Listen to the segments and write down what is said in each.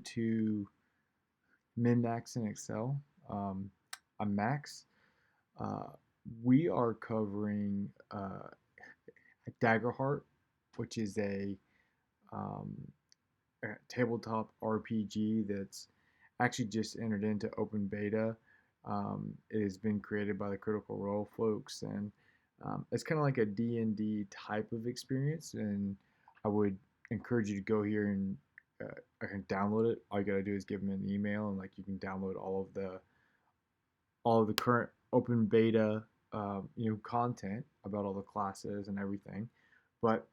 To min-max in Excel. I'm Max. Uh, we are covering Daggerheart, which is um, a tabletop RPG that's actually just entered into open beta. It has been created by the Critical Role folks, and it's kind of like a D&D type of experience. And I would encourage you to go here and I can download it. All you gotta do is give them an email, and like you can download all of the current open beta content about all the classes and everything. But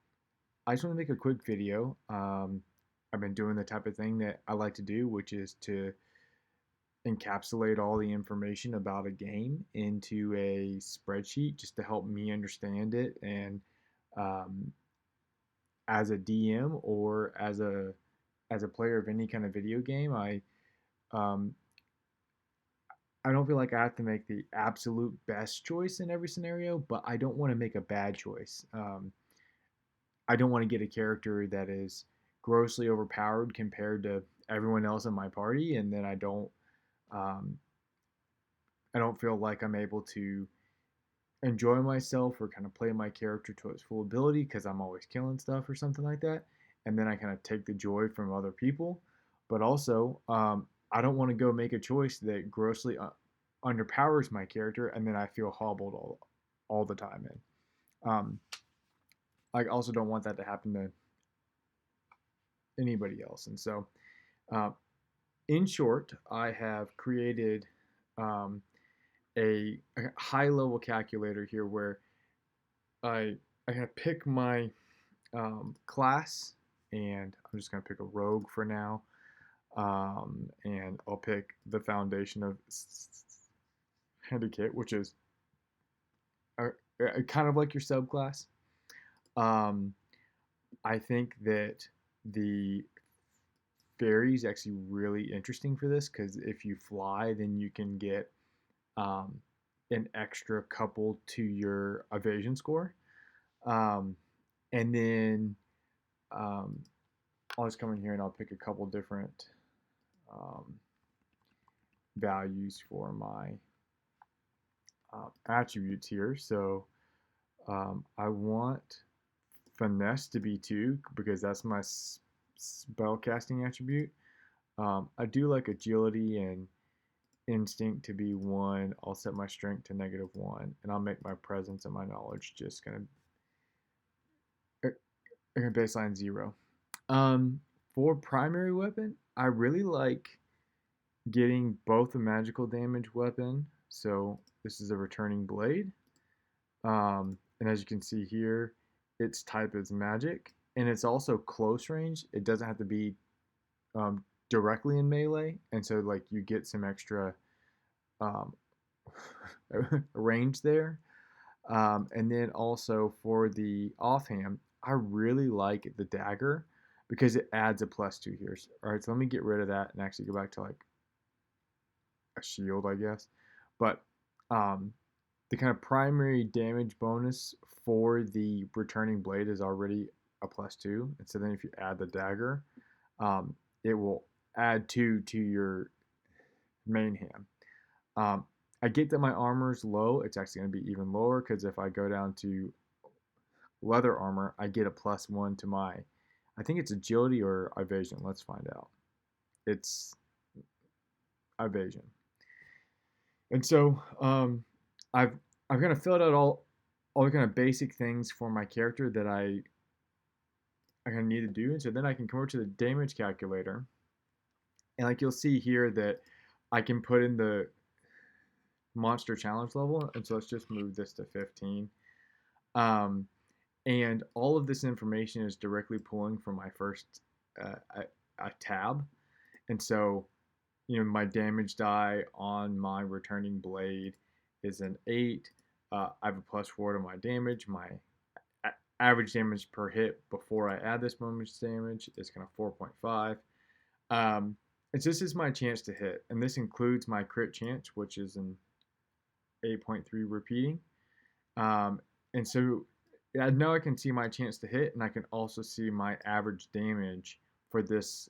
I just want to make a quick video. I've been doing the type of thing that I like to do, which is to encapsulate all the information about a game into a spreadsheet just to help me understand it. And um, as a DM or as a player of any kind of video game, um, I don't feel like I have to make the absolute best choice in every scenario, but I don't want to make a bad choice. I don't want to get a character that is grossly overpowered compared to everyone else in my party, and then um, I don't feel like I'm able to enjoy myself or kind of play my character to its full ability because I'm always killing stuff or something like that, and then I kind of take the joy from other people. But also, I don't want to go make a choice that grossly underpowers my character, and then I feel hobbled all the time. And I also don't want that to happen to anybody else. And so, uh, in short, I have created um, a high level calculator here where I kind of pick my class, and I'm just going to pick a rogue for now. And I'll pick the foundation of Handicap, which is kind of like your subclass. Um, I think that the fairy is actually really interesting for this because if you fly, then you can get um, an extra couple to your evasion score. Um, and then um, I'll just come in here and I'll pick a couple different um, values for my attributes here. So I want finesse to be 2 because that's my spell casting attribute. I do like agility and instinct to be 1. I'll set my strength to -1, and I'll make my presence and my knowledge just gonna baseline 0. Um, for primary weapon, I really like getting both a magical damage weapon. So this is a returning blade. And as you can see here, its type is magic, and it's also close range. It doesn't have to be um, directly in melee, and so like you get some extra um, range there. And then also for the offhand, I really like the dagger because it adds a +2 here. All right, so let me get rid of that and actually go back to like a shield, I guess. But um, the kind of primary damage bonus for the returning blade is already a +2. And so then if you add the dagger, it will add 2 to your main hand. I get that my armor is low. It's actually going to be even lower because if I go down to leather armor, I get a +1 to my, I think it's agility or evasion. Let's find out. It's evasion. And so I've I've kind of filled out all the kind of basic things for my character that I kind of need to do. And so then I can come over to the damage calculator, and like you'll see here that I can put in the monster challenge level. And so let's just move this to 15. Um, and all of this information is directly pulling from my first a tab. And so, my damage die on my returning blade is an 8. I have a +4 to my damage. My average damage per hit before I add this bonus damage is kind of 4.5. And so this is my chance to hit, and this includes my crit chance, which is an 8.3 repeating. And so now I can see my chance to hit, and I can also see my average damage for this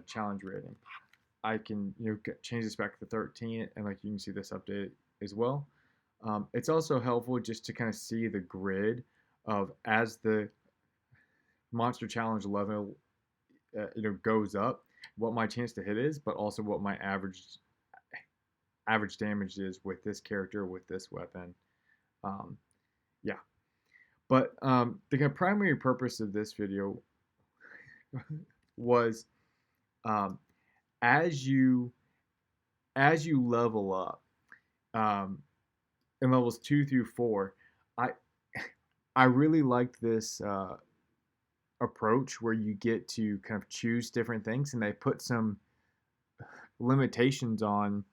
challenge rating. I can change this back to 13, and like you can see this update as well. It's also helpful just to kind of see the grid of as the monster challenge level goes up, what my chance to hit is, but also what my average damage is with this character with this weapon. Um, yeah, but the kind of primary purpose of this video was um, as you level up um, in levels 2 through 4, I I really liked this approach where you get to kind of choose different things, and they put some limitations on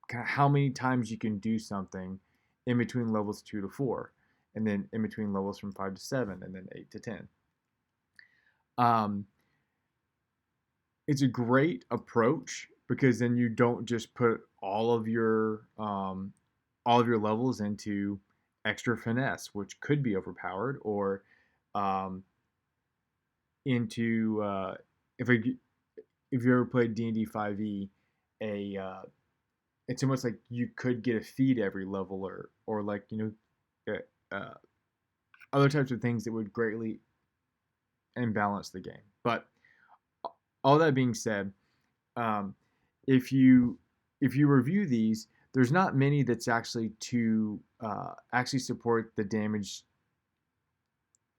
kind of how many times you can do something in between levels 2 to 4, and then in between levels from 5 to 7, and then 8 to 10. Um, it's a great approach because then you don't just put all of your levels into extra finesse, which could be overpowered, or um, into if I, if you ever played D&D 5e, a it's almost like you could get a feed every level, or like other types of things that would greatly imbalance the game. But all that being said, um, if you review these, there's not many that's actually to actually support the damage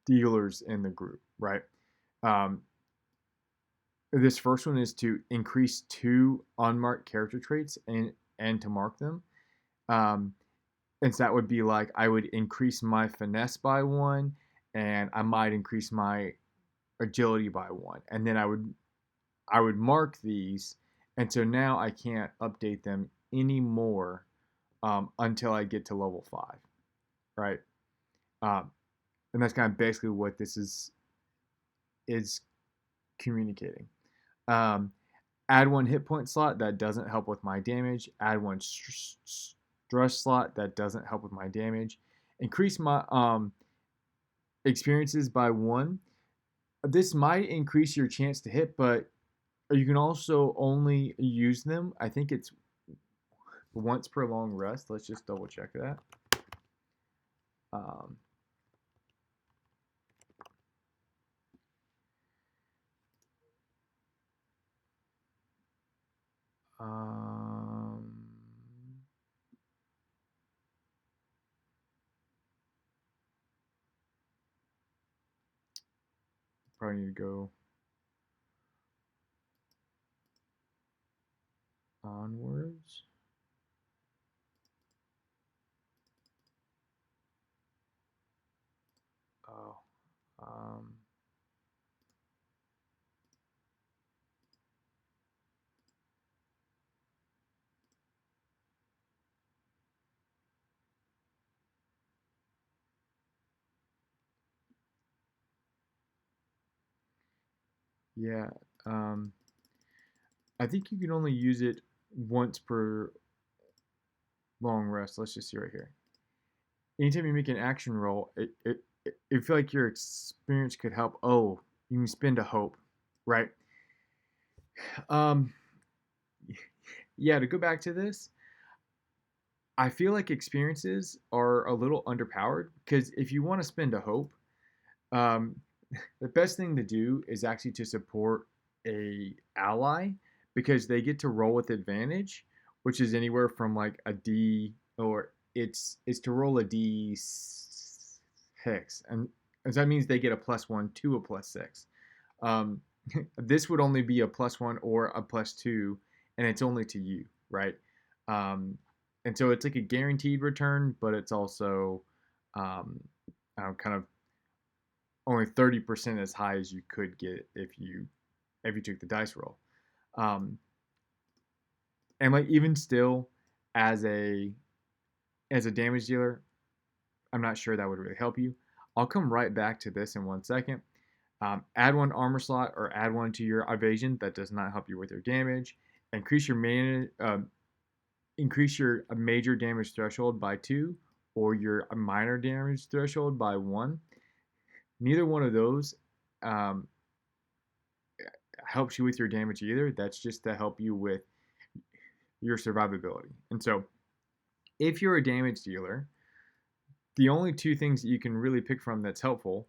dealers in the group, right? Um, this first one is to increase 2 unmarked character traits and to mark them. And so that would be like I would increase my finesse by 1, and I might increase my agility by 1, and then I would mark these, and so now I can't update them anymore until I get to level 5, right? Um, and that's kind of basically what this is communicating. Um, add 1 hit point slot that doesn't help with my damage. Add 1 stress slot that doesn't help with my damage. Increase my experiences by 1. This might increase your chance to hit, but you can also only use them, I think it's once per long rest. Let's just double check that. Um, um, Probably need to go onwards. Oh, um, yeah. Um, I think you can only use it once per long rest. Let's just see right here. Anytime you make an action roll, it feel like your experience could help. Oh, you can spend a hope, right? Um, yeah. To go back to this, I feel like experiences are a little underpowered because if you want to spend a hope, um, the best thing to do is actually to support a ally because they get to roll with advantage, which is anywhere from like a D, or it's to roll a D6, and so that means they get a +1 to a +6. Um, this would only be a +1 or a +2, and it's only to you, right? Um, and so it's like a guaranteed return, but it's also kind of only 30% as high as you could get if you took the dice roll. Um, and like even still, as a damage dealer, I'm not sure that would really help you. I'll come right back to this in 1 second. Add 1 armor slot or add 1 to your evasion that does not help you with your damage. Increase your major damage threshold by 2, or your minor damage threshold by 1. Neither one of those um, helps you with your damage either. That's just to help you with your survivability. And so, if you're a damage dealer, the only two things that you can really pick from that's helpful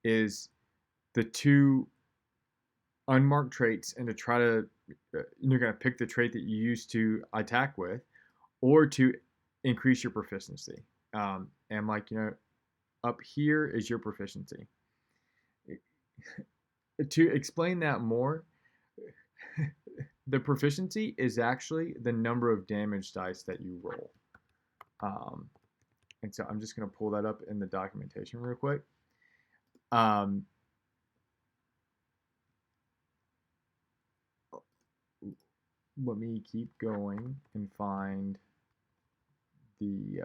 is the two unmarked traits, and to try to you're going to pick the trait that you used to attack with, or to increase your proficiency. And like, up here is your proficiency. To explain that more, the proficiency is actually the number of damage dice that you roll. And so I'm just going to pull that up in the documentation real quick. Let me keep going and find the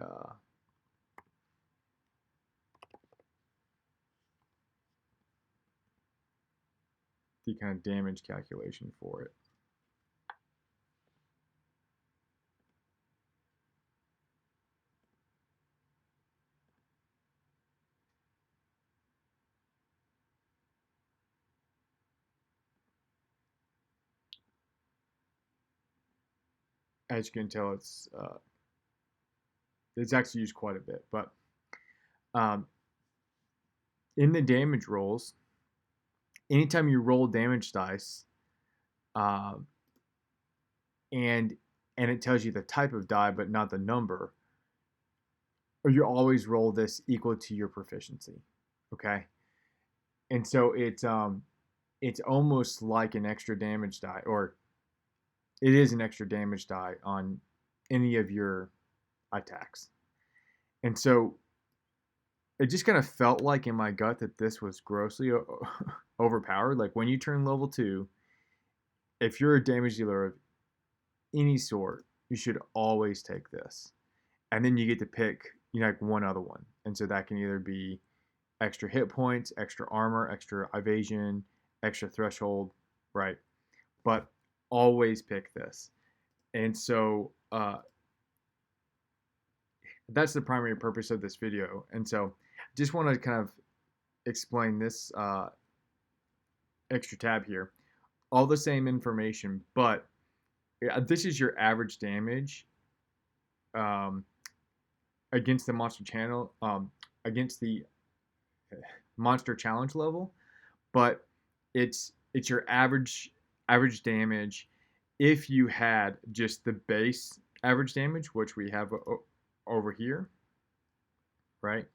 kind of damage calculation for it. As you can tell, it's actually used quite a bit. But in the damage rolls, anytime you roll damage dice, and it tells you the type of die but not the number, or you always roll this equal to your proficiency. Okay, and so it's almost like an extra damage die, or it is an extra damage die on any of your attacks. And so it just kind of felt like in my gut that this was grossly overpowered. Like when you turn level 2, if you're a damage dealer of any sort, you should always take this. And then you get to pick, like one other one. And so that can either be extra hit points, extra armor, extra evasion, extra threshold, right? But always pick this. And so that's the primary purpose of this video. And so just want to kind of explain this extra tab here. All the same information, but this is your average damage against the monster channel, against the monster challenge level, but it's your average damage if you had just the base average damage, which we have over here, right?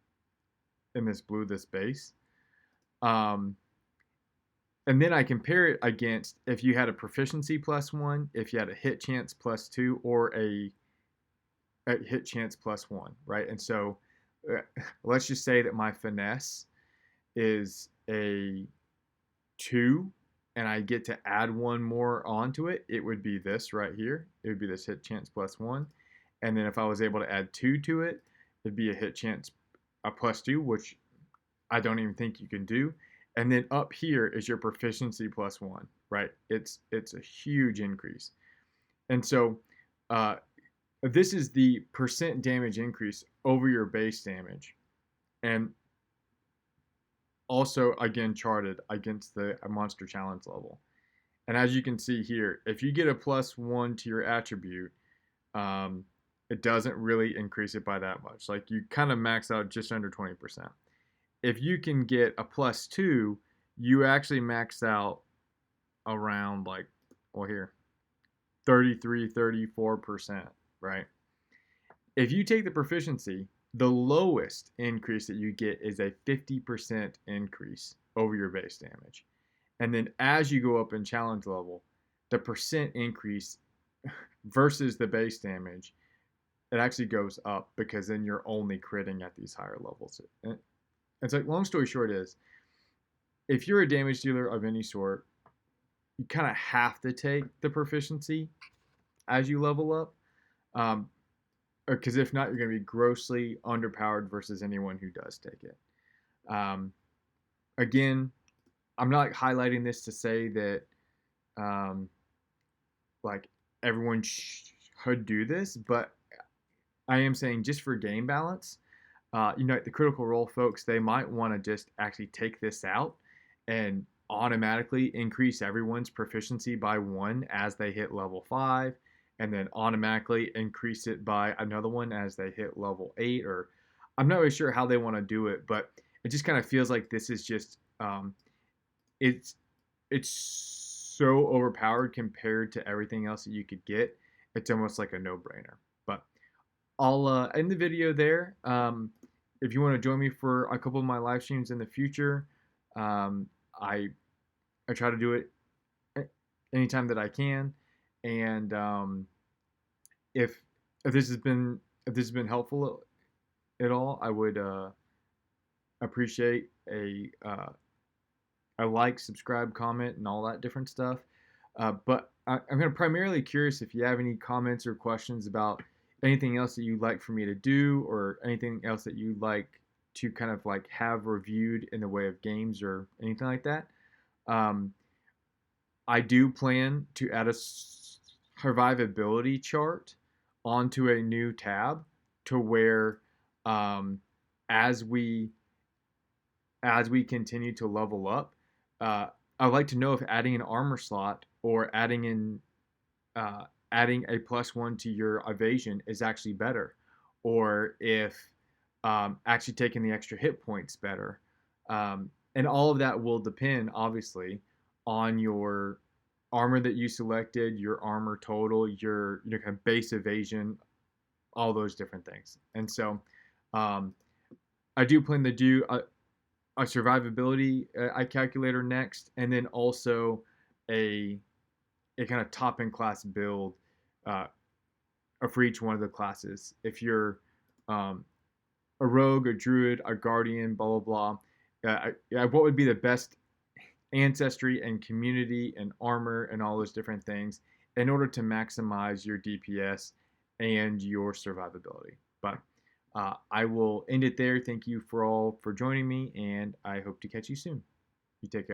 In this blue, this base. And then I compare it against if you had a proficiency +1, if you had a hit chance +2, or a hit chance +1, right? And so let's just say that my finesse is a 2, and I get to add one more onto it. It would be this right here. It would be this hit chance +1. And then if I was able to add 2 to it, it'd be a hit chance +2, which I don't even think you can do. And then up here is your proficiency +1, right? It's a huge increase. And so this is the percent damage increase over your base damage. And also, again, charted against the monster challenge level. And as you can see here, if you get a +1 to your attribute, it doesn't really increase it by that much. Like you kind of max out just under 20%. If you can get a +2, you actually max out around like, well, here, 33, 34%, right? If you take the proficiency, the lowest increase that you get is a 50% increase over your base damage. And then as you go up in challenge level, the percent increase versus the base damage, it actually goes up, because then you're only critting at these higher levels. And so long story short is, if you're a damage dealer of any sort, you kind of have to take the proficiency as you level up. Because if not, you're going to be grossly underpowered versus anyone who does take it. Again, I'm not highlighting this to say that like everyone should do this, but I am saying just for game balance, the Critical Role folks, they might want to just actually take this out and automatically increase everyone's proficiency by 1 as they hit level 5, and then automatically increase it by another one as they hit level 8. Or I'm not really sure how they want to do it, but it just kind of feels like this is just it's it's so overpowered compared to everything else that you could get. It's almost like a no-brainer. But I'll end the video there. If you want to join me for a couple of my live streams in the future, um, I I try to do it anytime that I can. And if if this has been if this has been helpful at all, I would appreciate a like, subscribe, comment, and all that different stuff. But I'm going to primarily curious if you have any comments or questions about anything else that you'd like for me to do, or anything else that you'd like to kind of like have reviewed in the way of games or anything like that. Um, I do plan to add a survivability chart onto a new tab to where um, as we as we continue to level up, uh, I'd like to know if adding an armor slot or adding a +1 to your evasion is actually better, or if actually taking the extra hit points better. And all of that will depend, obviously, on your armor that you selected, your armor total, your kind of base evasion, all those different things. And so, um, I do plan to do a survivability calculator next, and then also a a kind of top end class build uh, for each one of the classes. If you're um, a rogue, a druid, a guardian, blah blah blah, what would be the best ancestry and community and armor and all those different things in order to maximize your DPS and your survivability. But I will end it there. Thank you for all for joining me, and I hope to catch you soon. You take care.